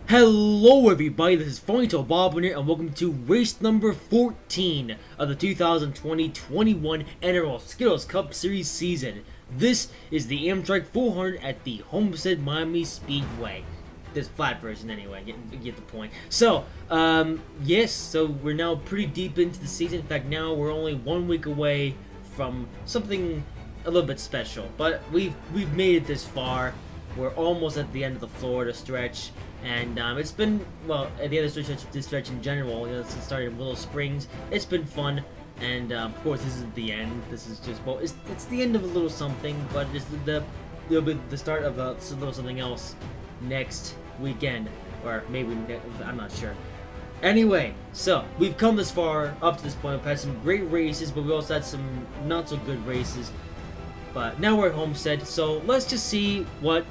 Hello everybody, this is Ponytail Bob here, and welcome to race number 14 of the 2020-21 NROL Skittles Cup Series season. This is the Amtrak 400 at the Homestead Miami Speedway. This flat version anyway, get the point. So, yes, so we're now pretty deep into the season. In fact, now we're only 1 week away from something a little bit special. But we've made it this far. We're almost at the end of the Florida stretch. And it's been, well, at the end of this stretch in general, since starting in Willow Springs, it's been fun. And of course, this isn't the end. This is just, well, it's the end of a little something, but it's it'll be the start of a little something else next weekend, or maybe I'm not sure. Anyway, so we've come this far up to this point. We've had some great races, but we also had some not so good races. But now we're at Homestead, so let's just see what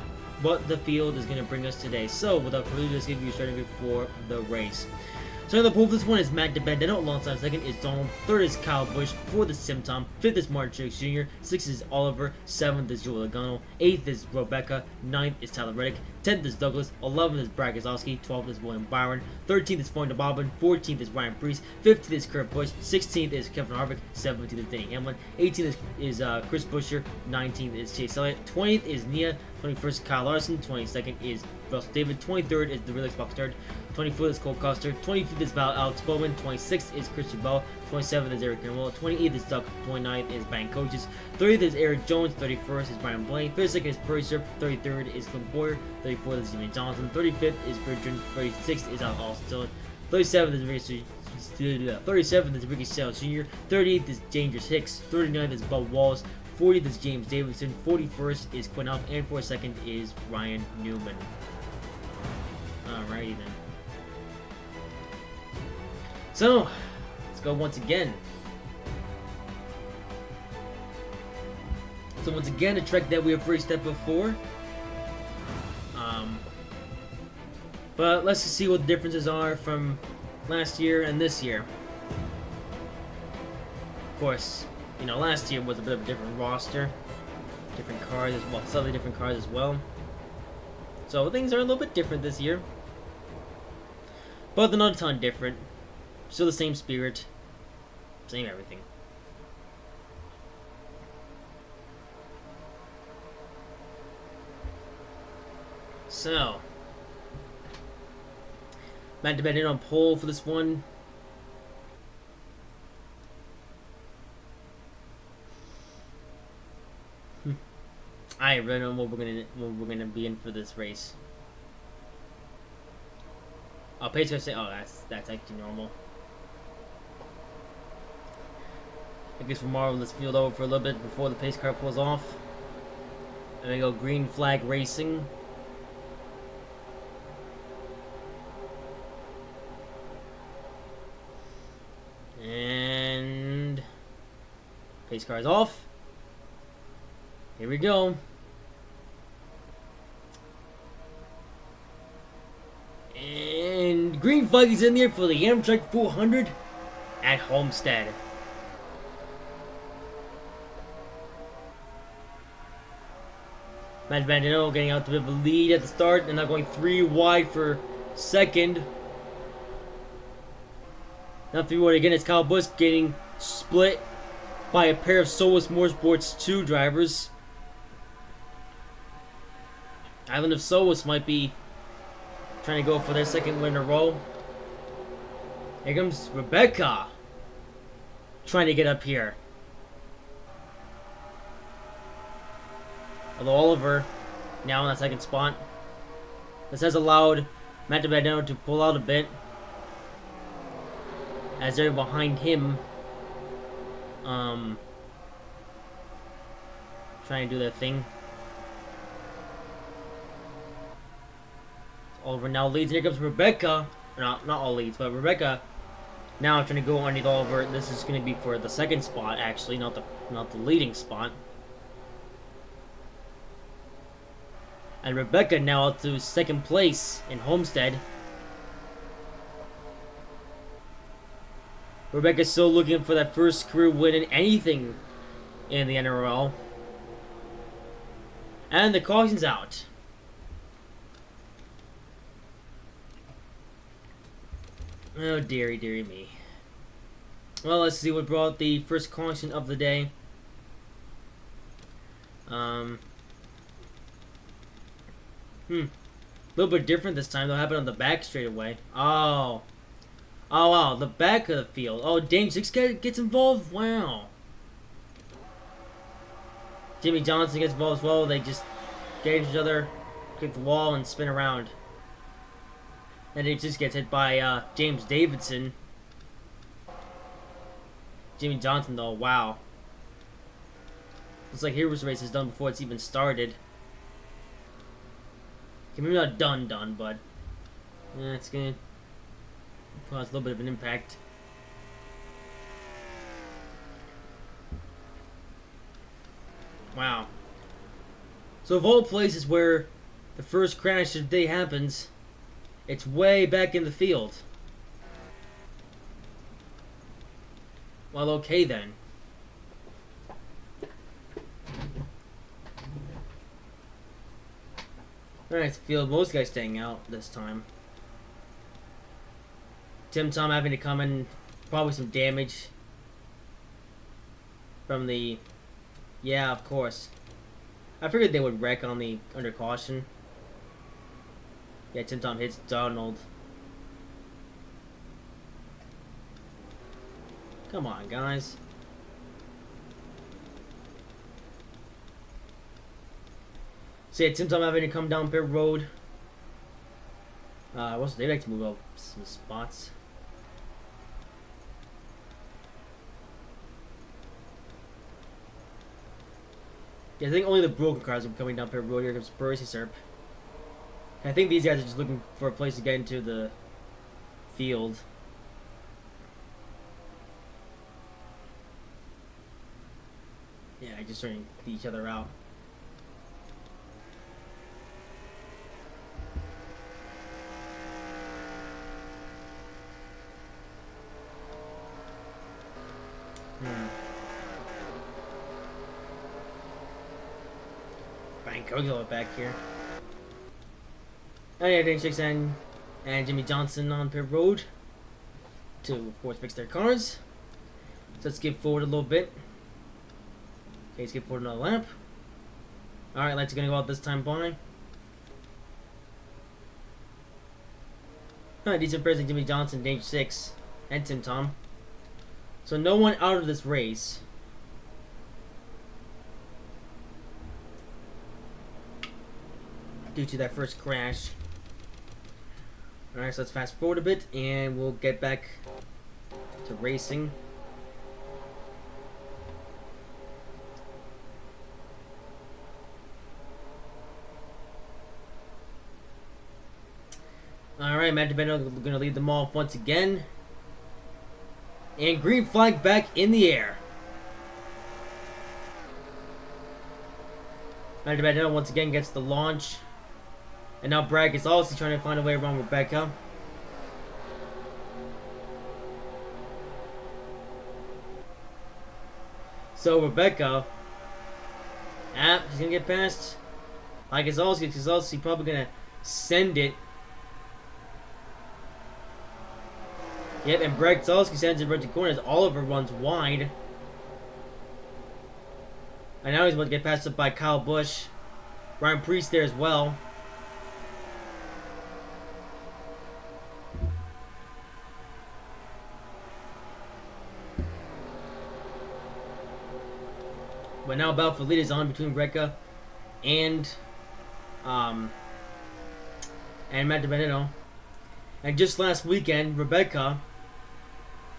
the field is going to bring us today. So, without further ado, let's give you a starting grid for the race. So, the pole for this one is Matt DeBendino. Alongside second is Donald. Third is Kyle Busch. Fourth is Simtom. Fifth is Martin Truex Jr. Sixth is Oliver. Seventh is Joel Logano. Eighth is Rebecca. Ninth is Tyler Reddick. 10th is Douglas. 11th is Brad Keselowski. 12th is William Byron. 13th is Ponytail Bobbin. 14th is Ryan Preece. 15th is Kurt Busch. 16th is Kevin Harvick. 17th is Danny Hamlin. 18th is Chris Buescher. 19th is Chase Elliott. 20th is Nia. 21st is Kyle Larson. 22nd is Russell David. 23rd is the Relix Boxstard. 24th is Cole Custer. 25th is Alex Bowman. 26th is Christian Bell. 27th is Eric Noel. 28th is Doug. 29th is Brian Coaches. 30th is Eric Jones. 31st is Brian Blaine. 32nd is Perry Serp. 33rd is Clint Boyer. 34th is Jimmy Johnson. 35th is Bertrand. 36th is Austin. 37th is Ricky Sales Jr. 38th is Dangerous Hicks. 39th is Bub Wallace. 40th is James Davidson. 41st is Quinn Alf. And 42nd is Ryan Newman. Alrighty then. So, let's go once again. So once again, a track that we have raced at before. But let's just see what the differences are from last year and this year. Of course, you know, last year was a bit of a different roster. Different cars as well, slightly different cars as well. So things are a little bit different this year. But they're not a ton different. Still the same spirit. Same everything. So, Matt DeBendino on pole for this one. I really don't know what we're gonna be in for this race. Oh, pace car say, oh, that's actually normal. I guess we're marveling this field over for a little bit before the pace car pulls off. And we go green flag racing. And pace car is off. Here we go. And green flag is in there for the Amtrak 400 at Homestead. Matt DeBendino getting out a bit of a lead at the start and now going 3 wide for second. Now 3 wide again, it's Kyle Busch getting split by a pair of Solus Motorsports 2 drivers. Island of Solus might be trying to go for their second win in a row. Here comes Rebecca trying to get up here. Although Oliver now in that second spot. This has allowed Matt DeBendino to pull out a bit as they're behind him, trying to do their thing. Oliver now leads, and here comes Rebecca. Not all leads, but Rebecca now trying to go underneath Oliver. This is going to be for the second spot, actually, not the leading spot. And Rebecca now up to second place in Homestead. Rebecca's still looking for that first career win in anything in the NROL. And the caution's out. Oh, dearie, dearie me. Well, let's see what brought the first caution of the day. A little bit different this time. They'll happen on the back straight away. Oh. Oh, wow. The back of the field. Oh, dang. 6 gets involved? Wow. Jimmy Johnson gets involved as well. They just get each other, kick the wall, and spin around. And it just gets hit by James Davidson. Jimmy Johnson, though, wow. Looks like Heroes Race is done before it's even started. Okay, maybe not done, but it's gonna cause a little bit of an impact. Wow. So of all places where the first crash of the day happens, it's way back in the field. Well, okay then. Alright, it's the field. Most guys staying out this time. Tim Tom having to come in, probably some damage from the... Yeah, of course. I figured they would wreck on the under caution. Yeah, Tim Tom hits Donald. Come on, guys. So yeah, Tim Tom having to come down pit road. Also, they like to move up some spots. Yeah, I think only the broken cars are coming down pit road. Here comes Percy Serp. I think these guys are just looking for a place to get into the field. Yeah, just starting to beat each other out. Frank Kogel back here. Oh yeah, Dane Shixan and Jimmy Johnson on pit road to, of course, fix their cars. So let's skip forward a little bit. Okay, skip forward another lap. Alright, lights are gonna go out this time by. Alright, decent person, Jimmy Johnson, Dane 6, and Tim Tom. So no one out of this race. Due to that first crash. Alright, so let's fast forward a bit and we'll get back to racing. Alright, Matt DiBenno gonna lead them off once again. And green flag back in the air. Matt DiBenno once again gets the launch. And now Bragg is also trying to find a way around Rebecca. So Rebecca, she's gonna get past. Like Gazowski probably gonna send it. Yep, and Bragg Gazowski sends it right to corner as Oliver runs wide. And now he's about to get passed up by Kyle Busch. Ryan Preece there as well. But now battle for lead is on between Rebecca and Matt DiBenedetto. And just last weekend, Rebecca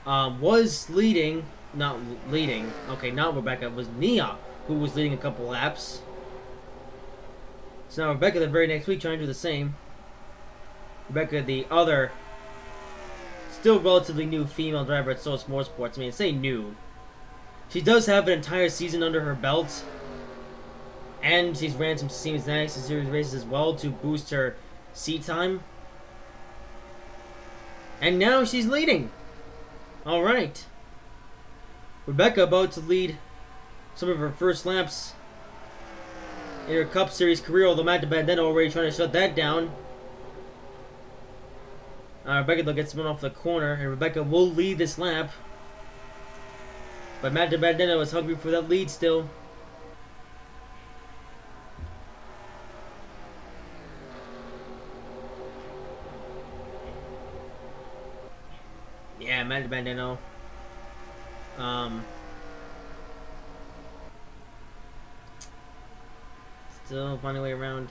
was leading, not Rebecca, it was Nia who was leading a couple laps. So now Rebecca the very next week trying to do the same. Rebecca, the other, still relatively new female driver at Soul Motorsports. I mean, say new. She does have an entire season under her belt. And she's ran some Siemens Series races as well to boost her seat time. And now she's leading. Alright. Rebecca about to lead some of her first laps in her Cup Series career, although Matt DiBenedetto already trying to shut that down. Rebecca though gets run off the corner, and Rebecca will lead this lap. But Matt DiBenedetto is hungry for that lead still. Yeah, Matt DiBenedetto. Still finding a way around.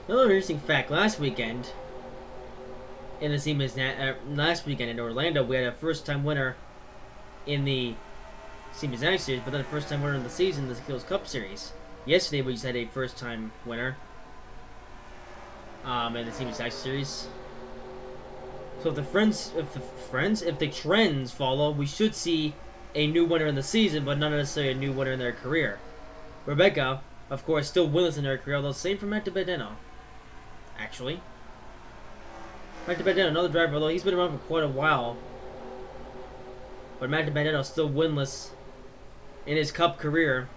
Another interesting fact: last weekend in the Siemens, last weekend in Orlando, we had a first-time winner in the Siemens National Series, but then a first-time winner in the season, the Skittles Cup Series. Yesterday, we just had a first-time winner in the Siemens National Series. So if the trends follow, we should see a new winner in the season, but not necessarily a new winner in their career. Rebecca, of course, still winless in her career, although same for Matt DiBenedetto. Actually, Matt DiBenedetto, another driver, although he's been around for quite a while, but Matt DiBenedetto still winless in his Cup career.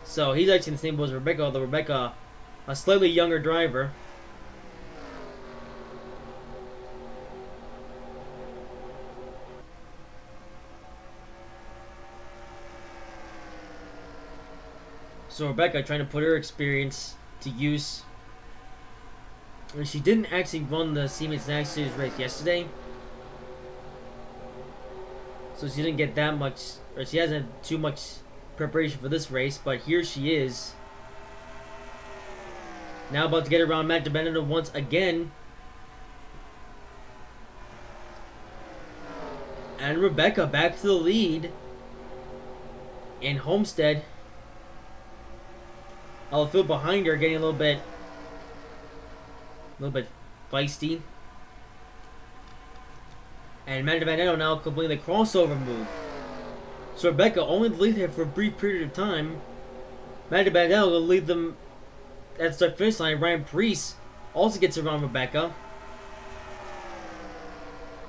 So he's actually in the same boat as Rebecca, although Rebecca, a slightly younger driver. So Rebecca trying to put her experience to use. And she didn't actually run the Siemens National Series race yesterday, so she didn't get that much, or she hasn't had too much preparation for this race. But here she is, now about to get around Matt DiBenedetto once again. And Rebecca back to the lead in Homestead. I'll feel behind her, getting a little bit feisty. And Matt DiBenedetto now completing the crossover move. So Rebecca only lead there for a brief period of time. Matt DiBenedetto will lead them at the start finish line. Ryan Preece also gets around Rebecca.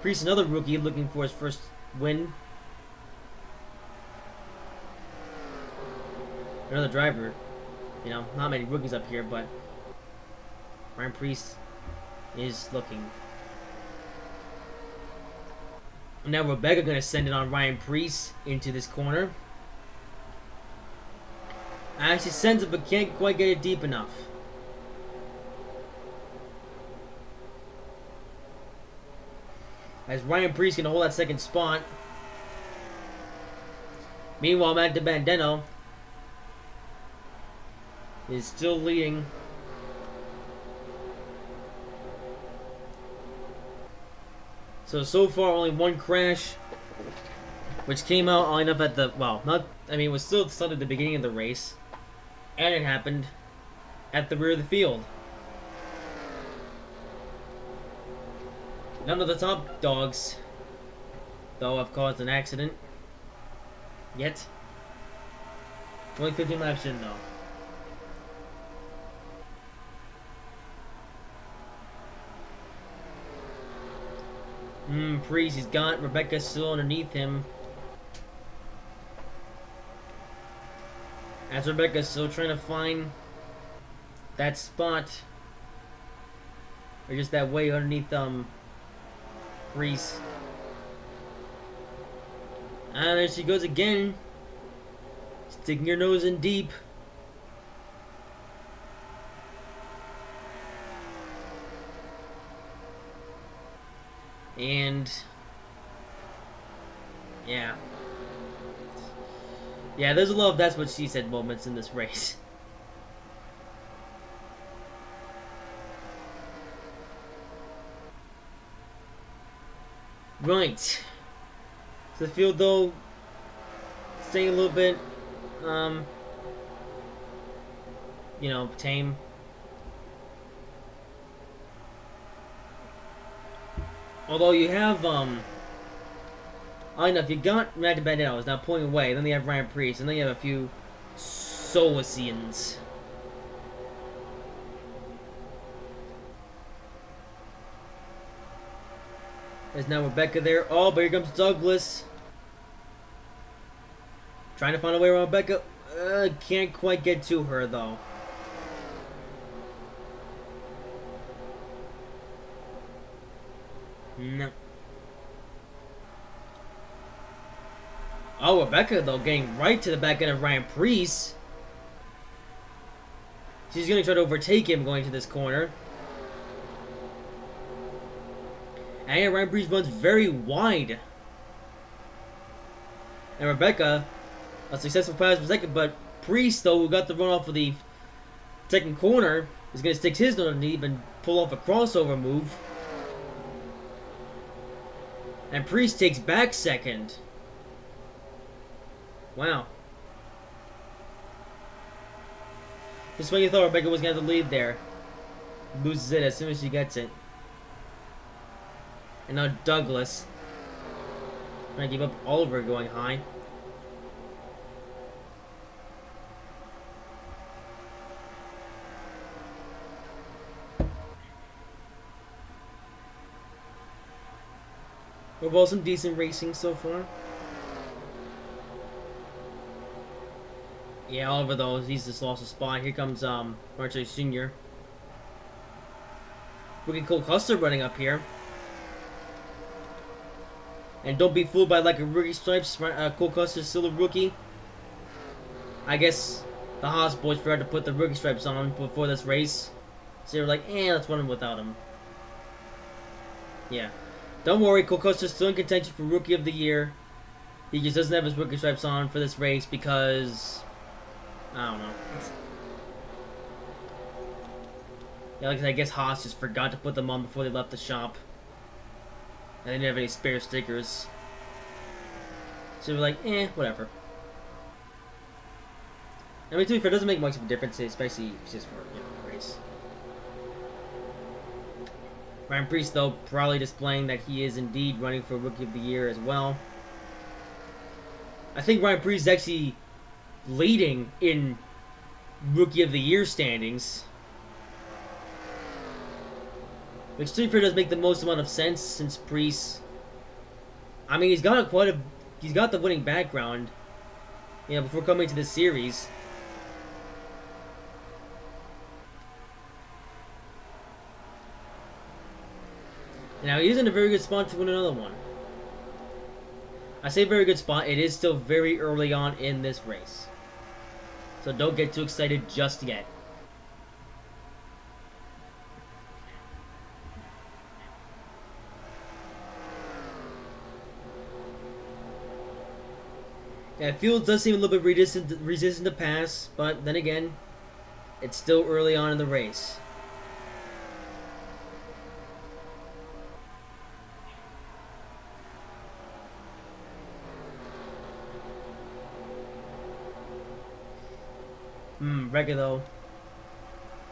Preece, another rookie, looking for his first win. Another driver. You know, not many rookies up here, but Ryan Preece is looking. Now Rebecca gonna send it on Ryan Preece into this corner. Actually sends it, but can't quite get it deep enough. As Ryan Preece gonna hold that second spot. Meanwhile, Matt DiBenedetto is still leading. So far only one crash, which came out all enough at the, well, not, I mean, it was still started at the beginning of the race, and it happened at the rear of the field. None of the top dogs, though, have caused an accident yet. Only 15 laps in, though. Preece, he's got Rebecca still underneath him. As Rebecca's still trying to find that spot, or just that way underneath Preece. And there she goes again, sticking her nose in deep. And yeah, there's a lot of "that's what she said" moments in this race. Right. So the field, though, staying a little bit, tame. Although you have, I know if you got Matt DiBenedetto is now pulling away, then you have Ryan Preece, and then you have a few Solicians. There's now Rebecca there. Oh, but here comes Douglas. Trying to find a way around Rebecca. Can't quite get to her though. No. Oh, Rebecca though, getting right to the back end of Ryan Preece. She's gonna try to overtake him going to this corner. And Ryan Preece runs very wide. And Rebecca, a successful pass for second, but Preece though, who got the run off of the second corner, is gonna stick his underneath and pull off a crossover move. And Preece takes back second. Wow. Just when you thought Rebecca was going to have the lead there. Loses it as soon as she gets it. And now Douglas. Trying to give up Oliver going high. Overall, some decent racing so far. Yeah, Oliver though, he's just lost a spot. Here comes Marche Sr. Rookie Cole Custer running up here. And don't be fooled by like a rookie stripes. Cole Custer's still a rookie. I guess the Haas boys forgot to put the rookie stripes on before this race. So they were like, let's run him without him. Yeah. Don't worry, Cole Custer's still in contention for Rookie of the Year. He just doesn't have his rookie stripes on for this race because... I don't know. Yeah, like I guess Haas just forgot to put them on before they left the shop. And they didn't have any spare stickers. So we're like, whatever. I mean, to be fair, it doesn't make much of a difference, especially just for, a race. Ryan Preece, though, probably displaying that he is indeed running for Rookie of the Year as well. I think Ryan Preece is actually leading in Rookie of the Year standings. Which, to be fair, does make the most amount of sense since Preece... I mean, he's got the winning background, before coming to this series. Now, he's in a very good spot to win another one. I say very good spot. It is still very early on in this race. So don't get too excited just yet. Yeah, Fields does seem a little bit resistant to pass, but then again, it's still early on in the race. Wrecker though.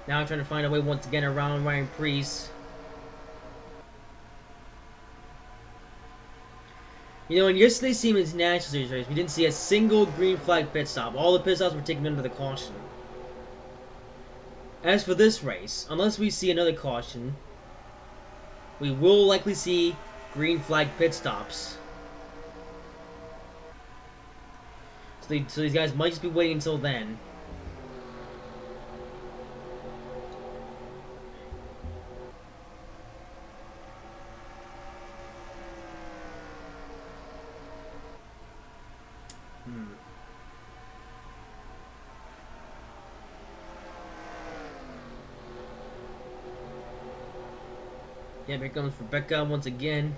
Now I'm trying to find a way once again around Ryan Preece. In yesterday's Siemens National Series race, we didn't see a single green flag pit stop. All the pit stops were taken under the caution. As for this race, unless we see another caution, we will likely see green flag pit stops. So these guys might just be waiting until then. Yeah, here comes Rebecca once again.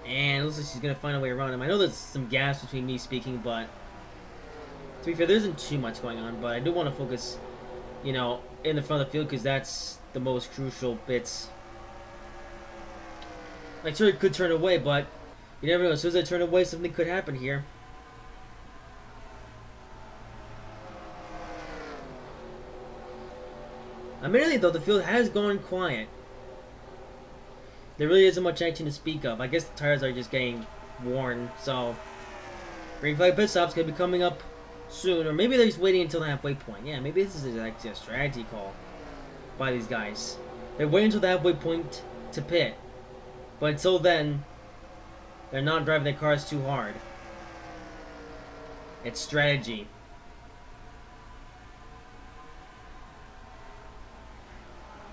And it looks like she's going to find a way around him. I know there's some gaps between me speaking, but to be fair, there isn't too much going on. But I do want to focus, in the front of the field because that's the most crucial bits. Like, sure, it could turn away, but you never know. As soon as I turn away, something could happen here. Admittedly, though, the field has gone quiet. There really isn't much action to speak of. I guess the tires are just getting worn, so green flag pit stop's gonna be coming up soon, or maybe they're just waiting until the halfway point. Yeah, maybe this is actually a strategy call by these guys. They're waiting until the halfway point to pit, but until then, They're not driving their cars too hard. It's strategy.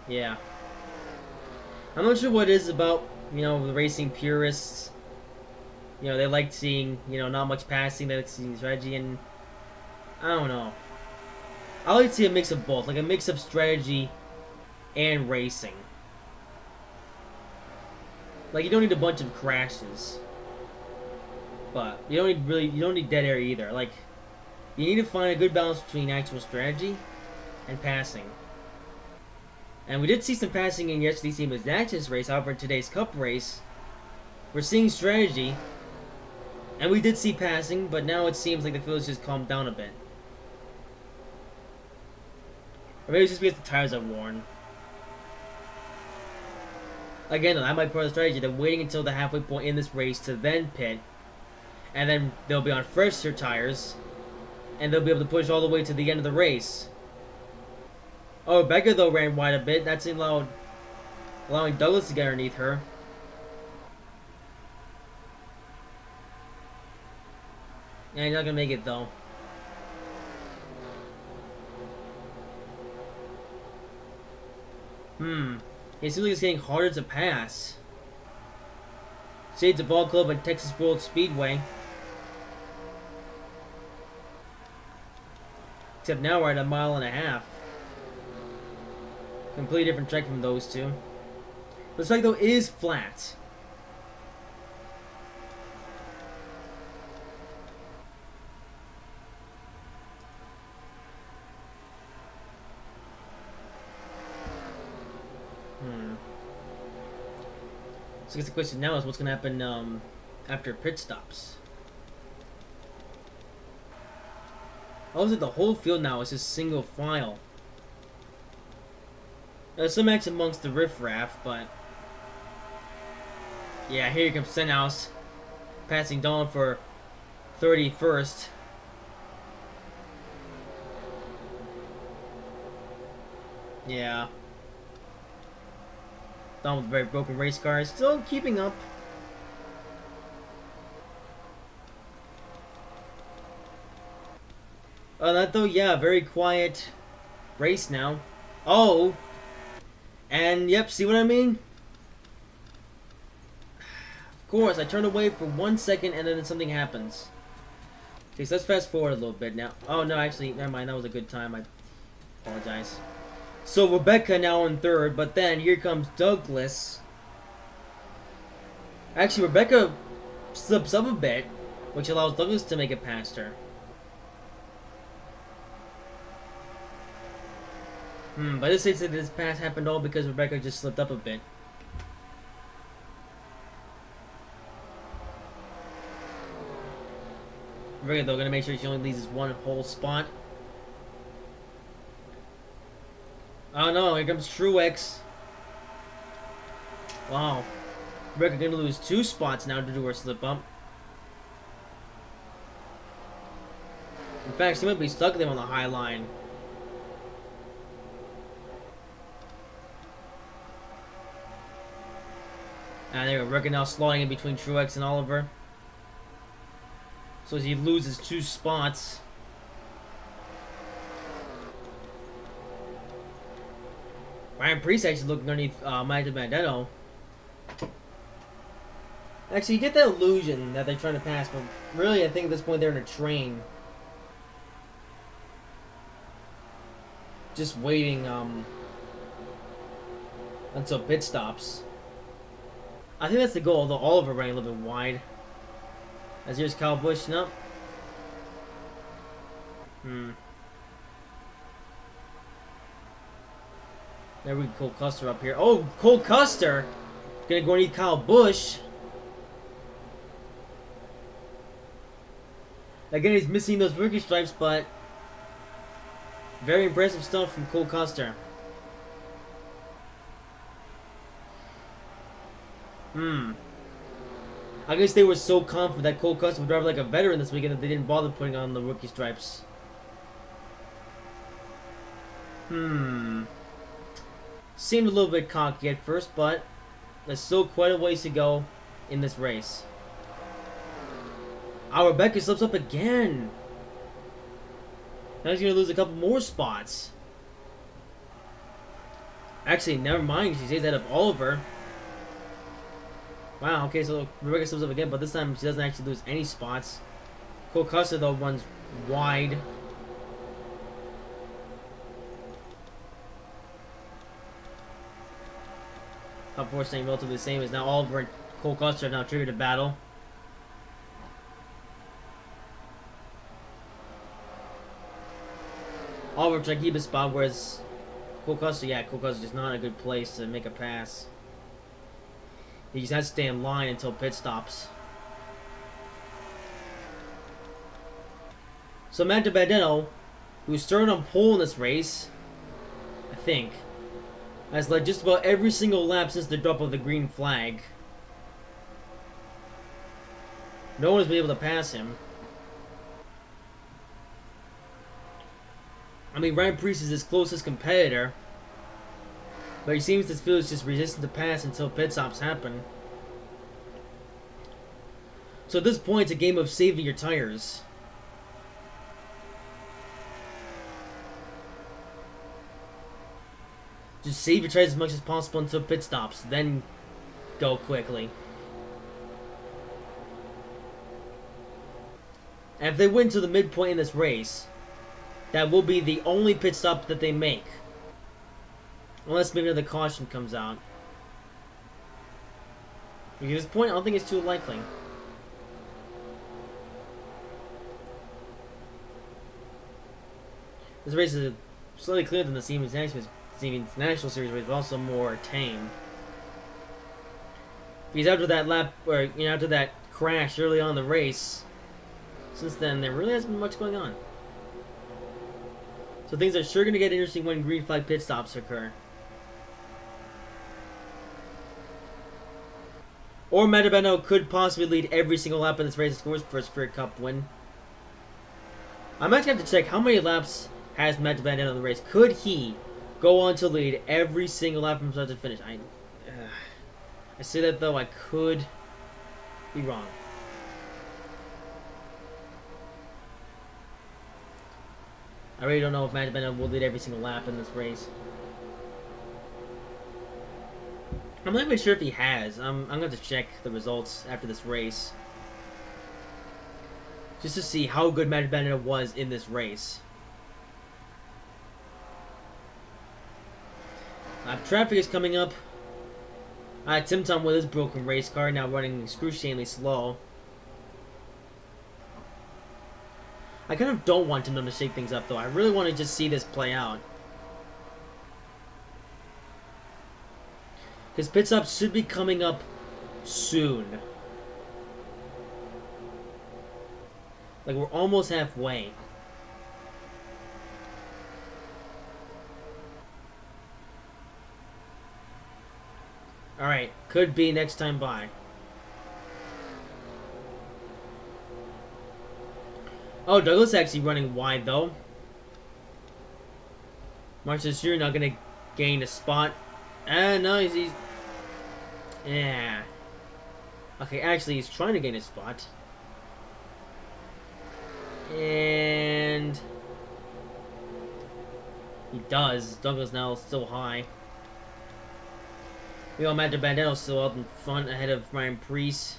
Yeah. I'm not sure what it is about, the racing purists. They like seeing, not much passing. They like seeing strategy, and I don't know. I like to see a mix of both, like a mix of strategy and racing. Like, you don't need a bunch of crashes, but you don't need dead air either. Like, you need to find a good balance between actual strategy and passing. And we did see some passing in yesterday's Team Advantage race. However, in today's Cup race, we're seeing strategy, and we did see passing, but now it seems like the field has just calmed down a bit. Or maybe it's just because the tires are worn. Again, that might be part of the strategy. They're waiting until the halfway point in this race to then pit, and then they'll be on fresher tires, and they'll be able to push all the way to the end of the race. Oh, Rebecca, though, ran wide a bit. That's allowing Douglas to get underneath her. Yeah, he's not going to make it, though. It seems like it's getting harder to pass. Shades of Ball Club and Texas World Speedway. Except now we're at 1.5 miles. Completely different track from those two. This track, though, is flat. So I guess the question now is what's going to happen after pit stops. Oh, is it the whole field now is just single file? There's some action amongst the riffraff, but yeah, here comes Stenhouse passing Dawn for 31st. Yeah. Dawn with a very broken race car, still keeping up. That though, yeah, very quiet race now. Oh! And, yep, see what I mean? Of course, I turned away for 1 second and then something happens. Okay, so let's fast forward a little bit now. Oh, no, actually, never mind. That was a good time. I apologize. So, Rebecca now in third, but then here comes Douglas. Actually, Rebecca slips up a bit, which allows Douglas to make it past her. But this says that this pass happened all because Rebecca just slipped up a bit. Rebecca, though, gonna make sure she only leaves one whole spot. Oh no, here comes Truex. Wow. Rebecca gonna lose 2 spots now due to her slip up. In fact, she might be stuck there on the high line. And there we go. Rebecca now sliding in between Truex and Oliver. So as he loses 2 spots. Ryan Preece actually looking underneath Mike Bandetto. Actually, you get that illusion that they're trying to pass, but really I think at this point they're in a train. Just waiting until pit stops. I think that's the goal, though Oliver running a little bit wide. As here's Kyle Busch, no. There we go, Cole Custer up here. Oh, Cole Custer! Gonna go underneath Kyle Busch. Again, he's missing those rookie stripes, but very impressive stuff from Cole Custer. I guess they were so confident that Cole Custer would drive like a veteran this weekend that they didn't bother putting on the rookie stripes. Seemed a little bit cocky at first, but there's still quite a ways to go in this race. Our Rebecca slips up again. Now he's gonna lose a couple more spots. Actually, never mind. She stays ahead of Oliver. Wow, okay, so Rebecca slips up again, but this time she doesn't actually lose any spots. Cole Custer, though, runs wide. Top 4 staying relatively the same as now Oliver and Cole Custer have now triggered a battle. Oliver trying to keep his spot, whereas Cole Custer just not a good place to make a pass. He just has to stay in line until pit stops. So Matt DiBenedetto, who started on pole in this race, I think, has led just about every single lap since the drop of the green flag. No one has been able to pass him. I mean, Ryan Preece is his closest competitor, but he seems to feel just resistant to pass until pit stops happen. So at this point, it's a game of saving your tires. Just save your tires as much as possible until pit stops, then go quickly. And if they win to the midpoint in this race, that will be the only pit stop that they make. Unless maybe another caution comes out. At this point, I don't think it's too likely. This race is slightly clearer than the Siemens National Series race, but also more tame. Because after that lap, or after that crash early on in the race, since then there really hasn't been much going on. So things are sure going to get interesting when green flag pit stops occur. Or Matt DiBenedetto could possibly lead every single lap in this race and score his first Career Cup win. I'm actually going to have to check how many laps has Matt DiBenedetto in the race. Could he go on to lead every single lap from start to finish? I say that though, I could be wrong. I really don't know if Matt DiBenedetto will lead every single lap in this race. I'm not even sure if he has. I'm going to check the results after this race. Just to see how good Matt DiBenedetto was in this race. Traffic is coming up. Tim Tom with his broken race car now running excruciatingly slow. I kind of don't want Tim Tom to shake things up though. I really want to just see this play out. Because pit stops should be coming up soon. Like we're almost halfway. Alright, could be next time by. Oh, Douglas actually running wide though. Marshall Jr. not gonna gain a spot. No, he's yeah. Okay, actually he's trying to gain a spot. And he does. Douglas now still high. We all Matt DiBenedetto still up in front ahead of Ryan Preece.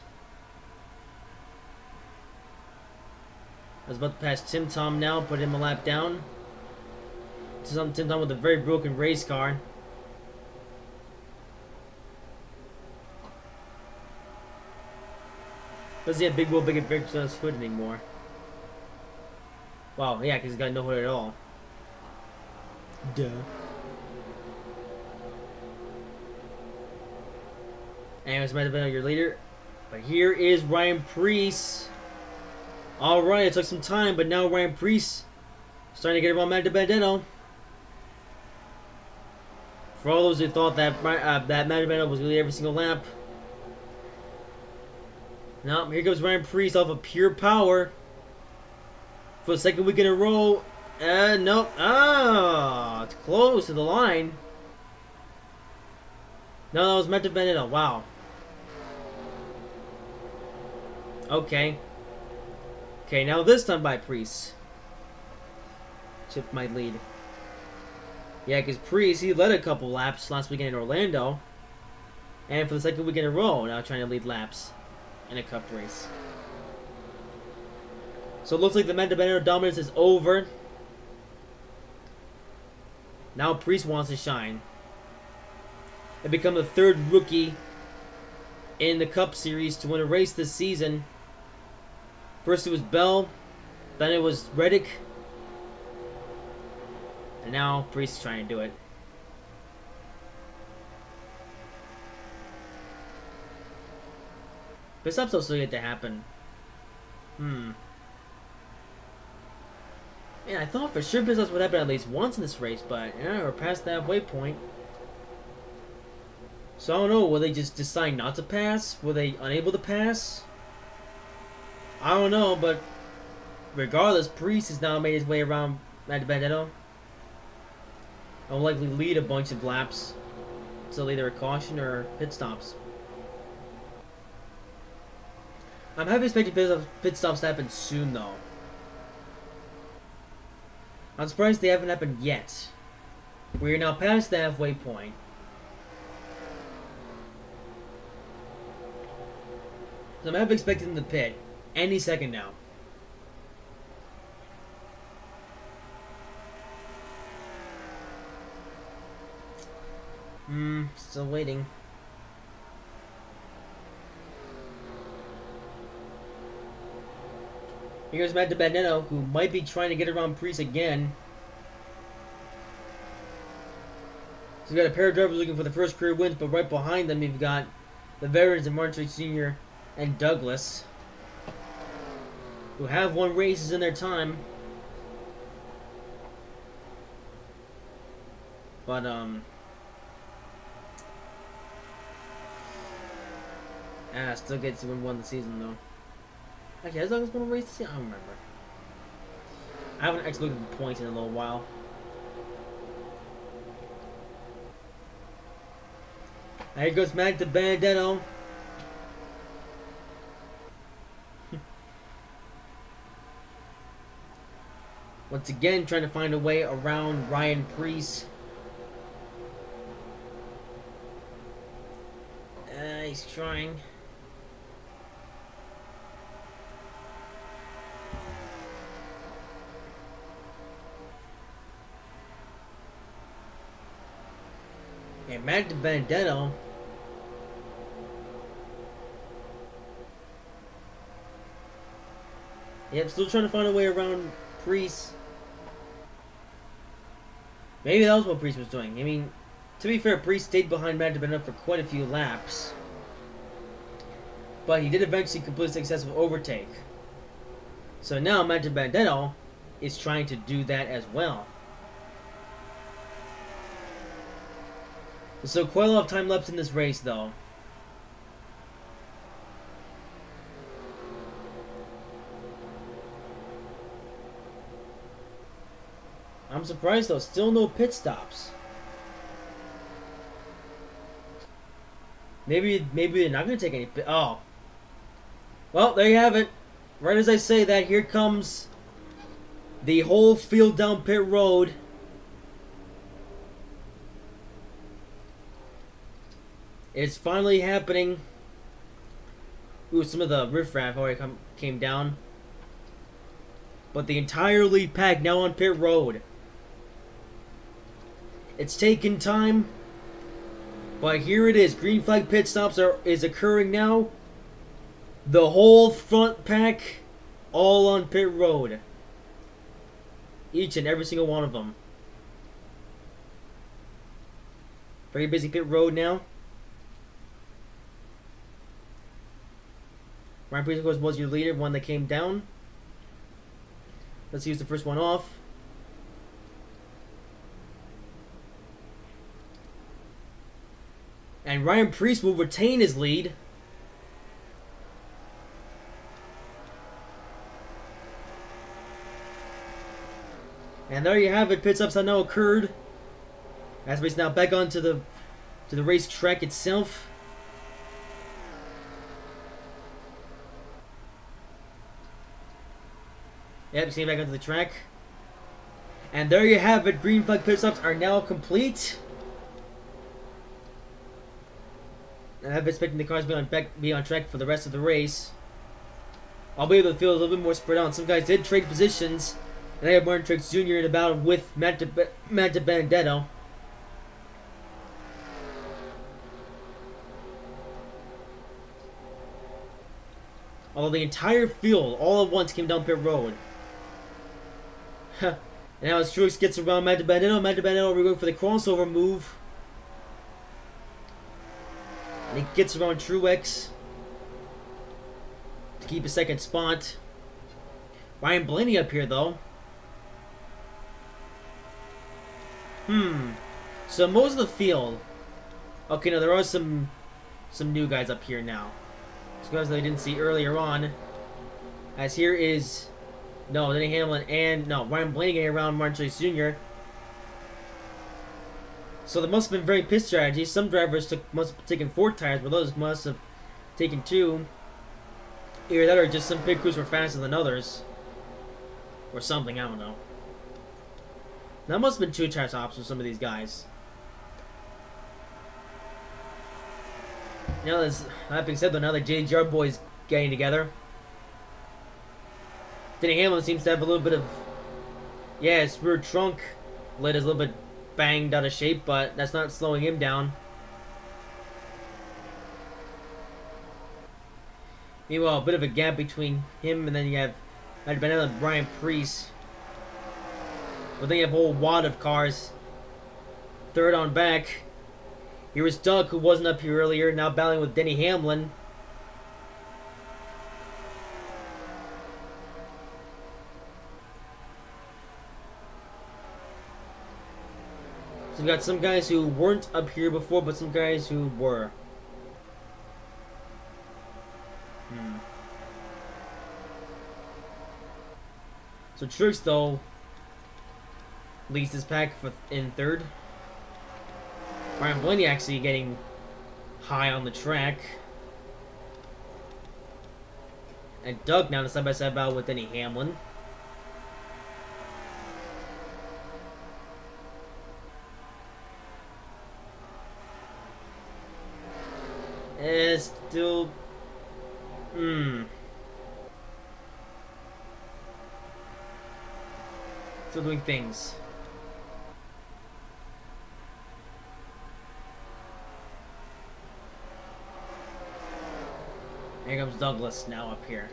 I was about to pass Tim Tom now, put him a lap down. Tim Tom with a very broken race car. Doesn't he have big wheel, big brakes on his hood anymore? Wow, yeah, because he's got no hood at all. Duh. Anyways, might have been your leader. But here is Ryan Preece. Alright, it took some time, but now Ryan Preece starting to get around Matt DiBenedetto. For all those who thought that Matt DiBenedetto was going to lead every single lap. Now, here comes Ryan Preece off of pure power. For the second week in a row. Nope. Ah, it's close to the line. No, that was Matt DiBenedetto. Wow. Okay. Okay, now this time by Priest. Chip my lead. Yeah, because Priest, he led a couple laps last weekend in Orlando. And for the second week in a row, now trying to lead laps in a cup race. So it looks like the Manda Benetto dominance is over. Now Priest wants to shine and become the third rookie in the Cup Series to win a race this season. First it was Bell, then it was Reddick, and now Priest is trying to do it. Pit stops also yet to happen. Yeah, I thought for sure pit stops would happen at least once in this race, but yeah, we're past the halfway point. So I don't know, will they just decide not to pass? Were they unable to pass? I don't know, but regardless, Priest has now made his way around Manda Benetto. I'll likely lead a bunch of laps until either a caution or pit stops. I'm heavily expecting pit stops to happen soon, though. I'm surprised they haven't happened yet. We are now past the halfway point. So I'm heavily expecting the pit any second now. Still waiting. Here's Manda Benetto, who might be trying to get around Priest again. So we've got a pair of drivers looking for the first career wins, but right behind them you've got the veterans of Martin Truex Sr. and Douglas, who have won races in their time. But, still gets to win one the season, though. Actually, has Douglas won a race this season? I don't remember. I haven't actually looked at the points in a little while. There goes Manda Benetto. Once again, trying to find a way around Ryan Priest. He's trying. And Manda Benetto. Yep, still trying to find a way around Priest. Maybe that was what Priest was doing. I mean, to be fair, Priest stayed behind Manda Benetto for quite a few laps. But he did eventually complete a successful overtake. So now Manda Benetto is trying to do that as well. So quite a lot of time left in this race, though. I'm surprised, though. Still no pit stops. Maybe they're not going to take any pit... Oh. Well, there you have it. Right as I say that, here comes the whole field down pit road. It's finally happening. Ooh, some of the riffraff already came down. But the entire lead pack now on pit road. It's taken time. But here it is. Green flag pit stops is occurring now. The whole front pack all on pit road. Each and every single one of them. Very busy pit road now. Ryan Priest, of course, was your leader, one that came down. Let's use the first one off. And Ryan Priest will retain his lead. And there you have it. Pit stops have now occurred. As we're now back onto the racetrack itself. Yep, staying back onto the track. And there you have it. Green flag pit stops are now complete. And I've been expecting the cars to be on track for the rest of the race. I'll be able to feel a little bit more spread out. Some guys did trade positions. And I have Martin Truex Jr. in a battle with Matt Benedetto. Although the entire field all at once came down pit road. And now as Truex gets around Matt Benedetto we're going for the crossover move. And he gets around Truex to keep a second spot. Ryan Blaney up here though. So most of the field. Okay, no, there are some new guys up here now. Some guys that I didn't see earlier on. As here is Denny Hamlin and Ryan Blaney getting around Martin Truex Jr. So there must have been very pit strategy. Some drivers must have taken 4 tires, but others must have taken 2. Either that or just some pit crews were faster than others. Or something, I don't know. That must have been 2 tire tops for some of these guys. Now, that being said, though, now the JGR boys getting together. Denny Hamlin seems to have a little bit of, his rear trunk lid is a little bit banged out of shape, but that's not slowing him down. Meanwhile, a bit of a gap between him and then you have Benedetto and Brian Preece. But then you have a whole wad of cars. Third on back. Here is Doug, who wasn't up here earlier, now battling with Denny Hamlin. So we've got some guys who weren't up here before, but some guys who were. So Truex, though, leads his pack in third. Ryan Blaney actually getting high on the track. And Doug now in a side-by-side battle with Denny Hamlin. And still... Still doing things. Here comes Douglas now up here.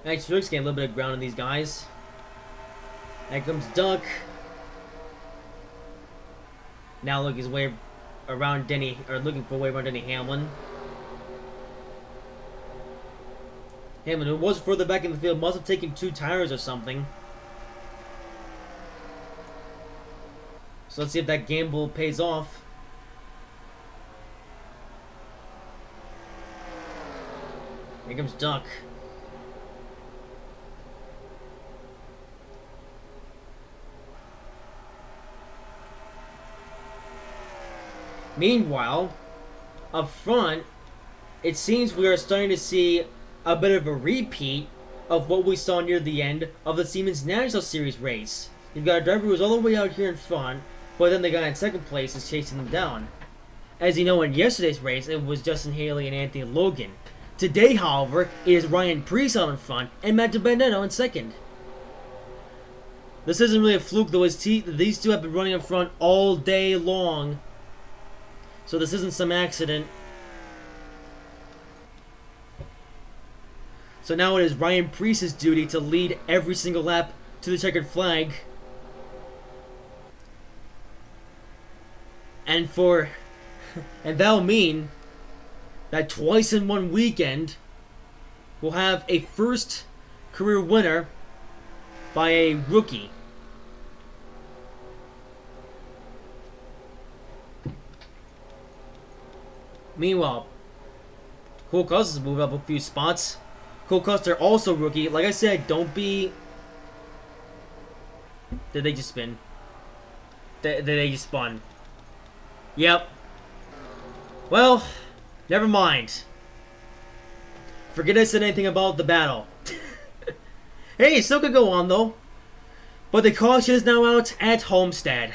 Next, Truex getting a little bit of ground on these guys. Here comes Duck. Now looking his way around looking for a way around Denny Hamlin. Hamlin, who was further back in the field, must have taken 2 tires or something. So let's see if that gamble pays off. Here comes Duck. Meanwhile, up front, it seems we are starting to see a bit of a repeat of what we saw near the end of the Siemens National Series race. You've got a driver who's all the way out here in front, but then the guy in second place is chasing them down. As you know, in yesterday's race, it was Justin Haley and Anthony Logan. Today, however, it is Ryan Preece out in front and Matt Benedetto in second. This isn't really a fluke, though, as these two have been running in front all day long. So this isn't some accident. So now it is Ryan Preece's duty to lead every single lap to the checkered flag. And that'll mean that twice in one weekend we'll have a first career winner by a rookie. Meanwhile, Cole Custer's moved up a few spots. Cole Custer also rookie. Like I said, don't be... Did they just spin? They just spun. Yep. Well, never mind. Forget I said anything about the battle. Hey, it still could go on though. But the caution is now out at Homestead.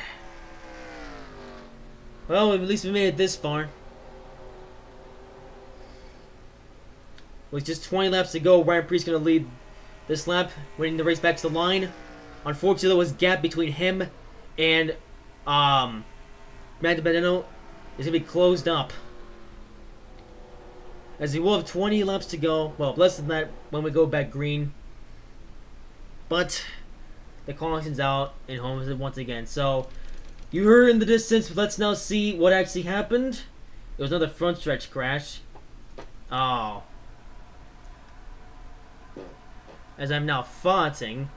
Well, at least we made it this far. With just 20 laps to go, Ryan Preece going to lead this lap, winning the race back to the line. Unfortunately, there was a gap between him and Matt Benedetto. Is going to be closed up. As he will have 20 laps to go. Well, less than that when we go back green. But the caution's out and Homestead once again. So, you heard in the distance, but let's now see what actually happened. It was another front stretch crash. Oh. As I'm now thoughting.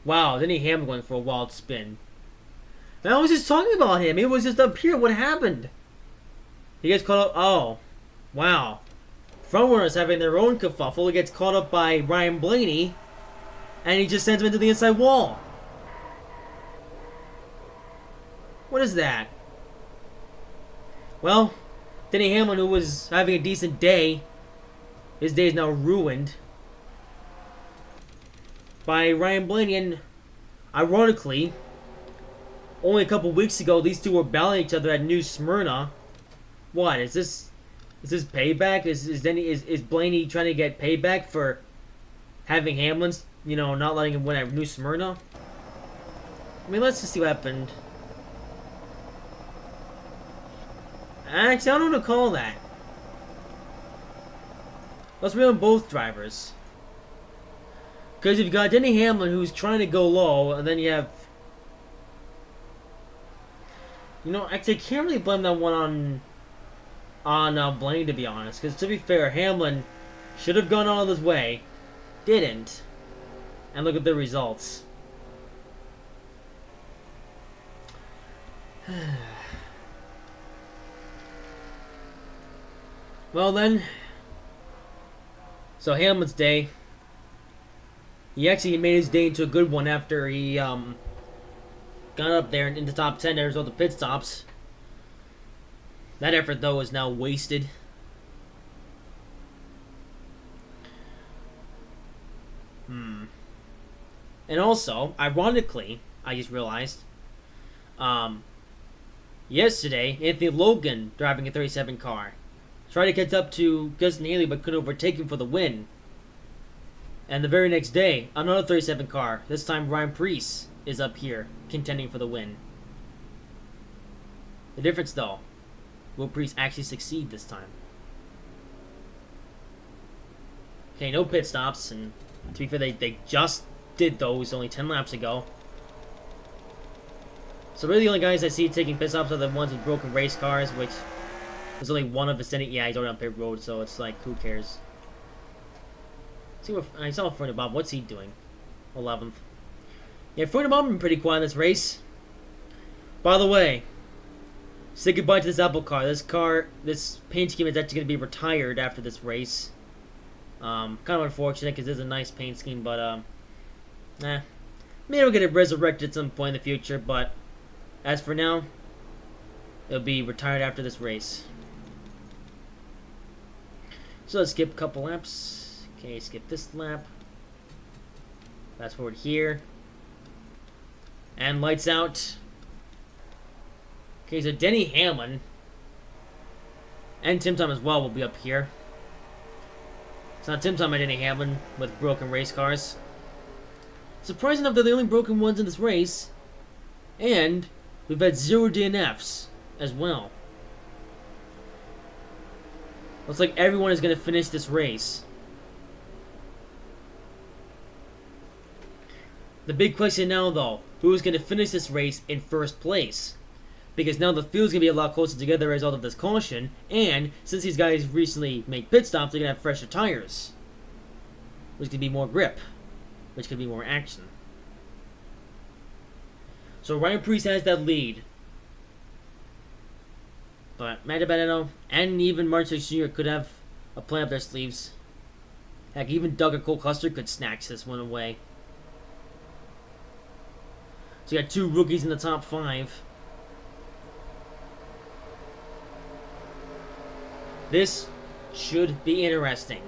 Wow, Denny Hamlin going for a wild spin. And I was just talking about him. It was just up here. What happened? He gets caught up. Oh. Wow. Front runners having their own kerfuffle. He gets caught up by Ryan Blaney. And he just sends him into the inside wall. What is that? Well, Denny Hamlin, who was having a decent day, his day is now ruined by Ryan Blaney. And ironically, only a couple weeks ago, these two were battling each other at New Smyrna. What is this? Is this payback? Is Blaney trying to get payback for having Hamlin's, not letting him win at New Smyrna? I mean, let's just see what happened. Actually, I don't know what to call that. Let's reel in both drivers. Because you've got Denny Hamlin who's trying to go low, and then you have... actually, I can't really blame that one on Blaine, to be honest. Because to be fair, Hamlin should have gone all his way. Didn't. And look at the results. Well then, so Hamlin's day, he actually made his day into a good one after he got up there in the top 10 as a result of pit stops. That effort though is now wasted. And also, ironically, I just realized, yesterday, Anthony Logan, driving a 37 car, tried to catch up to Justin Haley but couldn't overtake him for the win. And the very next day, another 37 car, this time Ryan Preece, is up here, contending for the win. The difference though, will Preece actually succeed this time? Okay, no pit stops, and to be fair, they just did those only 10 laps ago. So really the only guys I see taking pit stops are the ones with broken race cars, which there's only one of us in it. Yeah, he's already on pit road, so it's like, who cares? See what I saw Fernando Bob. What's he doing? 11th. Yeah, Fernando Bob been pretty quiet in this race. By the way, say goodbye to this Apple car. This paint scheme is actually going to be retired after this race. Kind of unfortunate because it's a nice paint scheme, but maybe we'll get it resurrected at some point in the future. But as for now, it'll be retired after this race. So let's skip a couple laps. Okay, skip this lap. Fast forward here. And lights out. Okay, so Denny Hamlin and Tim Tom as well will be up here. It's not Tim Tom and Denny Hamlin with broken race cars. Surprising enough, they're the only broken ones in this race. And we've had 0 DNFs as well. Looks like everyone is going to finish this race. The big question now, though, who is going to finish this race in first place? Because now the field's going to be a lot closer together as a result of this caution, and since these guys recently made pit stops, they're going to have fresher tires, which could be more grip, which could be more action. So Ryan Preece has that lead. But Matt DiBenedetto and even Martin Truex Jr. could have a plan up their sleeves. Heck, even Doug and Cole Custer could snatch this one away. So you got 2 rookies in the top 5. This should be interesting.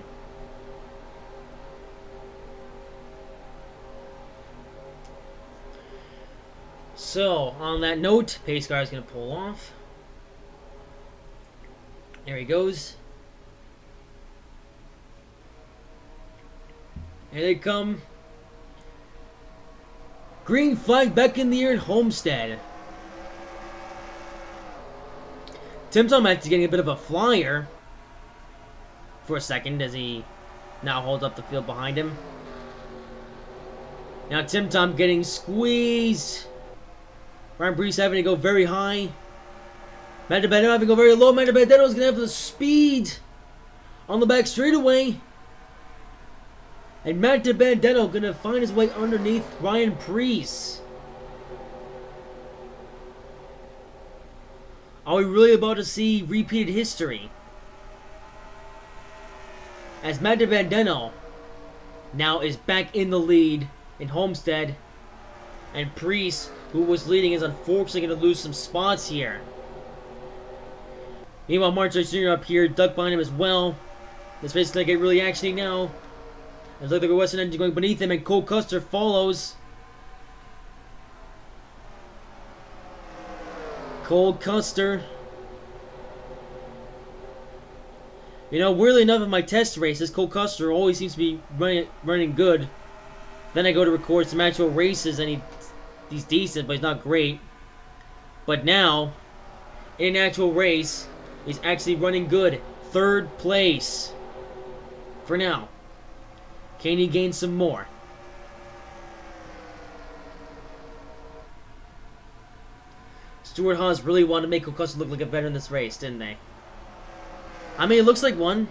So, on that note, pace car is going to pull off. There he goes. Here they come. Green flag back in the air in Homestead. Tim Tom actually getting a bit of a flyer for a second as he now holds up the field behind him. Now Tim Tom getting squeezed. Ryan Brees having to go very high. Matt DiBenedetto having to go very low. Matt DiBenedetto is going to have the speed on the back straightaway. And Matt DiBenedetto going to find his way underneath Ryan Preece. Are we really about to see repeated history? As Matt DiBenedetto now is back in the lead in Homestead. And Preece, who was leading, is unfortunately going to lose some spots here. Meanwhile, Martin Jr. up here, duck behind him as well. This race is going to get really actiony now. There's like the Western Engine going beneath him, and Cole Custer follows. Cole Custer. You know, weirdly enough, in my test races, Cole Custer always seems to be running good. Then I go to record some actual races, and he's decent, but he's not great. But now, in an actual race, he's actually running good. 3rd place. For now. Can he gain some more? Stuart Haas really wanted to make Cole Custer look like a veteran in this race, didn't they? I mean, it looks like one.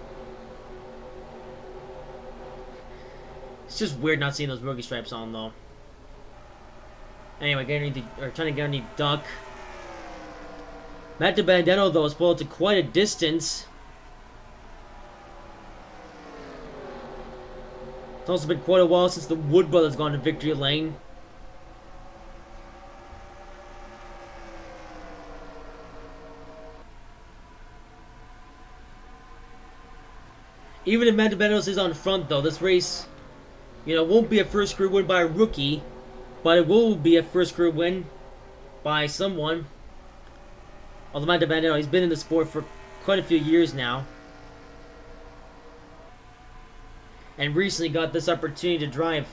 It's just weird not seeing those rookie stripes on, though. Anyway, trying to get underneath Duck. Matt DiBenedetto, though, is pulled to quite a distance. It's also been quite a while since the Wood brothers gone to victory lane. Even if Matt DiBenedetto stays on front, though, this race, you know, won't be a first career win by a rookie, but it will be a first career win by someone. Although Matt DiBenedetto, he's been in the sport for quite a few years now. And recently got this opportunity to drive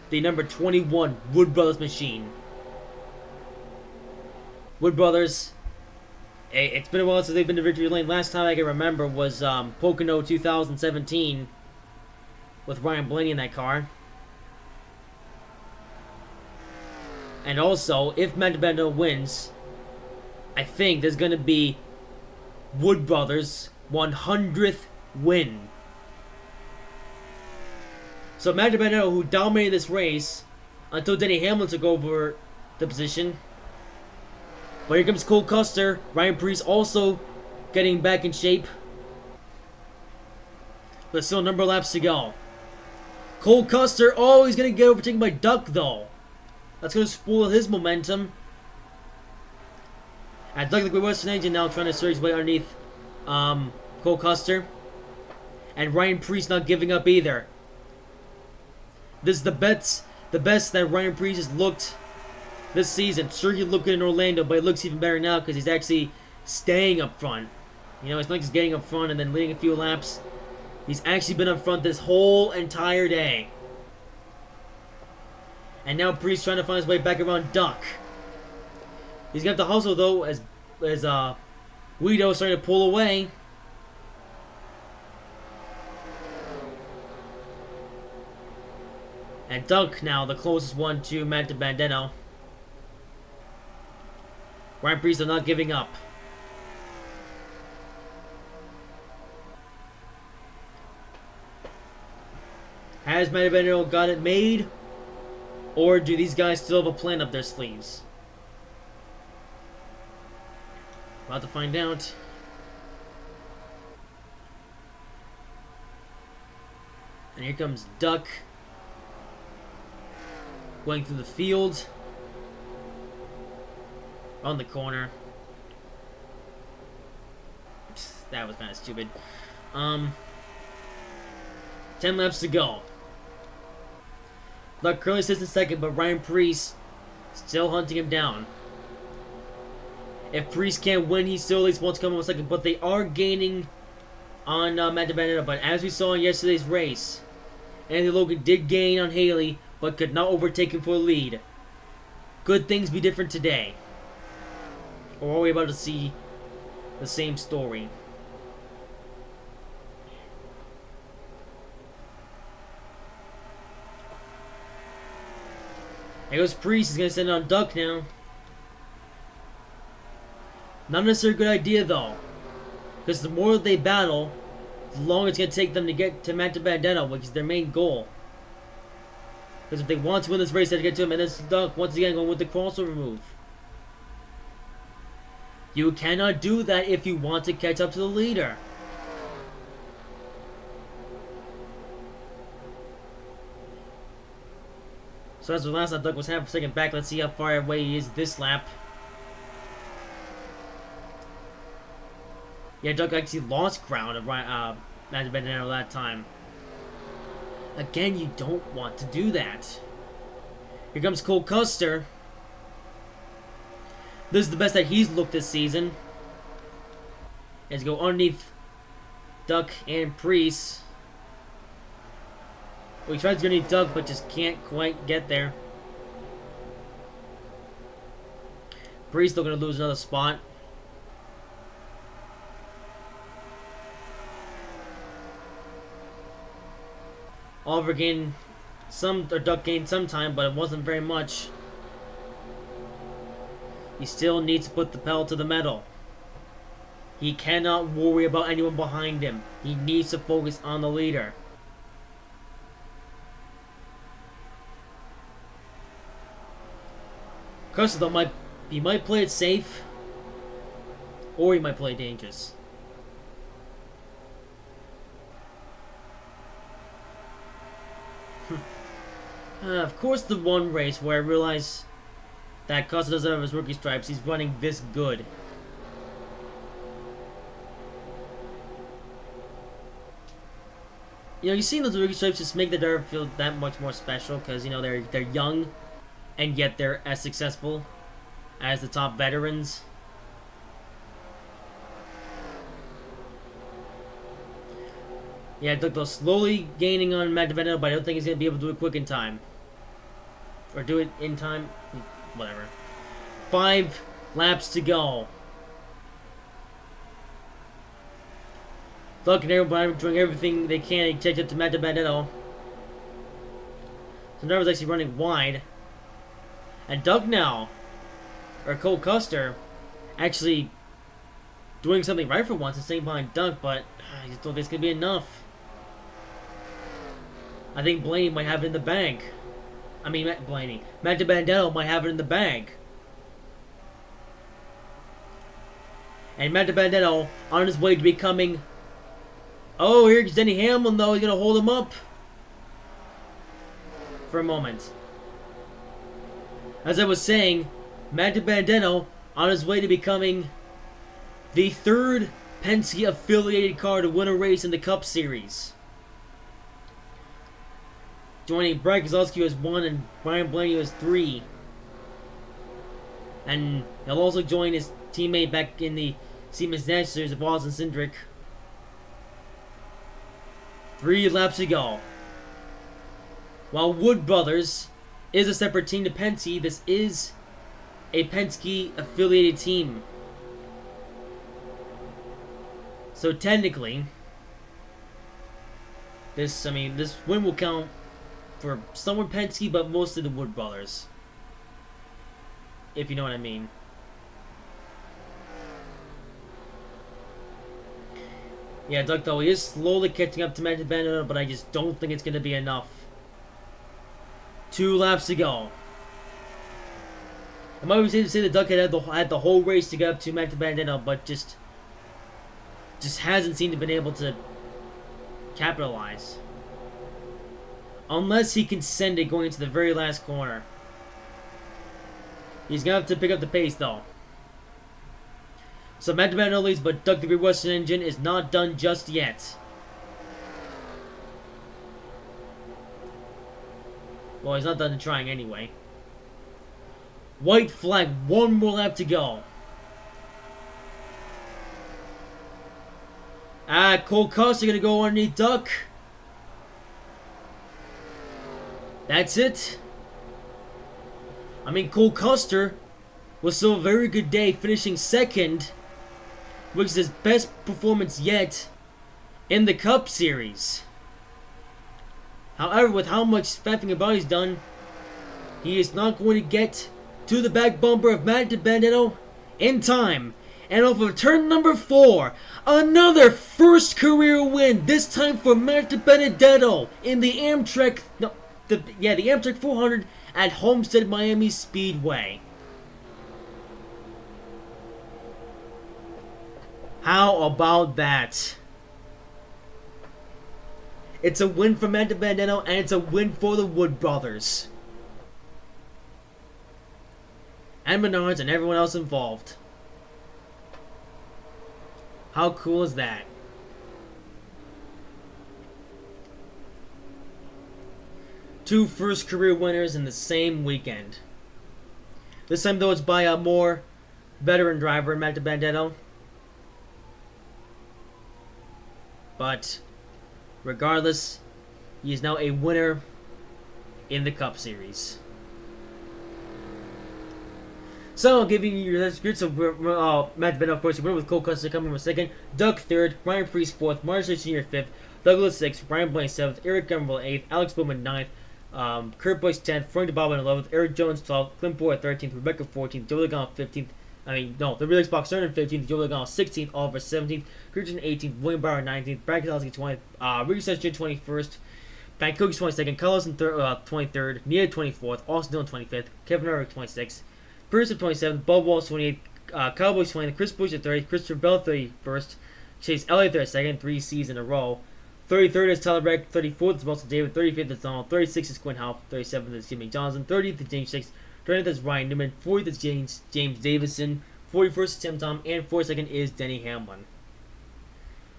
the number 21 Wood Brothers machine. Wood Brothers, it's been a while since they've been to victory lane. Last time I can remember was Pocono 2017 with Ryan Blaney in that car. And also, if Matt DiBenedetto wins, I think there's going to be Wood Brothers' 100th win. So Matt DiBenedetto, who dominated this race until Denny Hamlin took over the position. But here comes Cole Custer. Ryan Preece also getting back in shape. But still a number of laps to go. Cole Custer, oh, he's going to get overtaken by Duck, though. That's going to spoil his momentum. And Duck, the Great Western Engine, now trying to surge his way underneath Cole Custer. And Ryan Preece not giving up either. This is the best that Ryan Preece has looked this season. Sure, he looked good in Orlando, but he looks even better now because he's actually staying up front. You know, it's not just getting up front and then leading a few laps. He's actually been up front this whole entire day. And now Preece trying to find his way back around Duck. He's got the hustle, though, as Guido is starting to pull away. And Duck now the closest one to Matt DiBenedetto. Ryan Preece are not giving up. Has Matt DiBenedetto got it made? Or do these guys still have a plan up their sleeves? About to find out. And here comes Duck. Going through the field. On the corner. That was kind of stupid. 10 laps to go. Duck currently sits in second, but Ryan Preece Still hunting him down. If Priest can't win, he still at least wants to come in second. But they are gaining on Matt DiBenedetto. But as we saw in yesterday's race, Anthony Logan did gain on Haley, but could not overtake him for the lead. Could things be different today? Or are we about to see the same story? There goes Priest. He's going to send on Duck now. Not necessarily a good idea, though. Because the more they battle, the longer it's going to take them to get to Matt DiBenedetto, which is their main goal. Because if they want to win this race, they have to get to him. And then Duck, once again, going with the crossover move. You cannot do that if you want to catch up to the leader. So that's the last lap Duck was half a second back. Let's see how far away he is this lap. Yeah, Duck actually lost ground of Matt DiBenedetto that time. Again, you don't want to do that. Here comes Cole Custer. This is the best that he's looked this season. Let's go underneath Duck and Priest. Well, he tries to go underneath Duck, but just can't quite get there. Priest still going to lose another spot. Oliver gained some, or Duck gained some time, but it wasn't very much. He still needs to put the pedal to the metal. He cannot worry about anyone behind him. He needs to focus on the leader. Custer, though, he might play it safe, or he might play dangerous. Of course, the one race where I realize that Custer doesn't have his rookie stripes, he's running this good. You know, you've seen those rookie stripes just make the driver feel that much more special because, you know, they're young and yet they're as successful as the top veterans. Yeah, Duck slowly gaining on Matt DiBenedetto, but I don't think he's going to be able to do it quick in time. Or do it in time. Whatever. 5 laps to go. Duck and everybody doing everything they can to catch up to Matt DiBenedetto. So Narva's actually running wide. And Duck now, or Cole Custer, actually doing something right for once and staying behind Duck, but I just don't think it's going to be enough. I think Blaney might have it in the bag. I mean, Matt DiBenedetto might have it in the bag. And Matt DiBenedetto on his way to becoming... Oh, here's Denny Hamlin, though. He's going to hold him up for a moment. As I was saying, Matt DiBenedetto on his way to becoming the 3rd Penske-affiliated car to win a race in the Cup Series. Joining Brad Keselowski as 1 and Brian Blaney as 3. And he'll also join his teammate back in the Siemens National Series of Austin Cindric. 3 laps to go. While Wood Brothers is a separate team to Penske, this is a Penske-affiliated team. So technically, this win will count for some with Penske, but mostly the Wood Brothers. If you know what I mean. Yeah, Duck, though, he is slowly catching up to Matt DiBenedetto, but I just don't think it's going to be enough. 2 laps to go. I might be safe to say that Duck had the whole race to get up to Matt DiBenedetto, but just hasn't seemed to been able to capitalize. Unless he can send it going into the very last corner. He's going to have to pick up the pace, though. So Matt DiBenedetto leads, but Duck the Great Western Engine is not done just yet. Well, he's not done trying anyway. White flag, one more lap to go. Cole Custer gonna go underneath Duck. That's it. I mean, Cole Custer was still a very good day, finishing second, which is his best performance yet in the Cup Series. However, with how much faffing about he's done, he is not going to get to the back bumper of Matt DiBenedetto in time. And over turn number 4, another first career win, this time for Matt DiBenedetto in the Amtrak, the Amtrak 400 at Homestead Miami Speedway. How about that? It's a win for Matt DiBenedetto, and it's a win for the Wood Brothers. And Menards and everyone else involved. How cool is that? Two first career winners in the same weekend. This time though it's by a more veteran driver, Matt DiBenedetto. But regardless, he is now a winner in the Cup Series. So, giving you your scripts of Matt DiBenedetto, of course, winner with Cole Custer coming from second, Doug third, Ryan Preece fourth, Marshall Sr. fifth, Douglas sixth, Brian Blaine seventh, Eric Gumble eighth, Alex Bowman ninth, Kurt Busch 10th, Frank DeBobbin 11th, Eric Jones 12th, Clint Boyer 13th, Rebecca 14th, Joe Logano 15th, the Relix Box Turner 15th, Joe Logano 16th, Oliver 17th, Christian 18th, William Bauer 19th, Brad Keselowski 20th, Ricky Sanchez 21st, Pat Cooks 22nd, Carlos 23rd, Nia 24th, Austin Dillon 25th, Kevin Harvick 26th, Pearson 27th, Bob Walsh 28th, Cowboys 20th, Chris Busch 30th, Christopher Bell 31st, Chase Elliott 32nd, 3 C's in a row. 33rd is Tyler Reddick, 34th is Russell David, 35th is Donald, 36th is Quinn Houff, 37th is Jimmy Johnson, 30th is James Six, 30th is Ryan Newman, 40th is James Davison, 41st is Tim Tom, and 42nd is Denny Hamlin.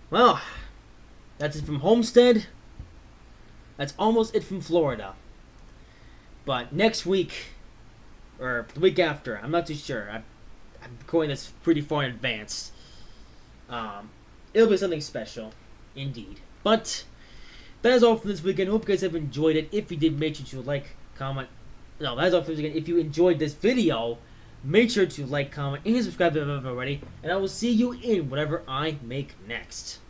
Well, that's it from Homestead. That's almost it from Florida. But next week, or the week after, I'm not too sure. I'm going this pretty far in advance. It'll be something special, indeed. But that is all for this weekend. Hope you guys have enjoyed it. If you did, make sure to like, comment. No, that is all for this weekend. If you enjoyed this video, make sure to like, comment, and subscribe if you haven't already. And I will see you in whatever I make next.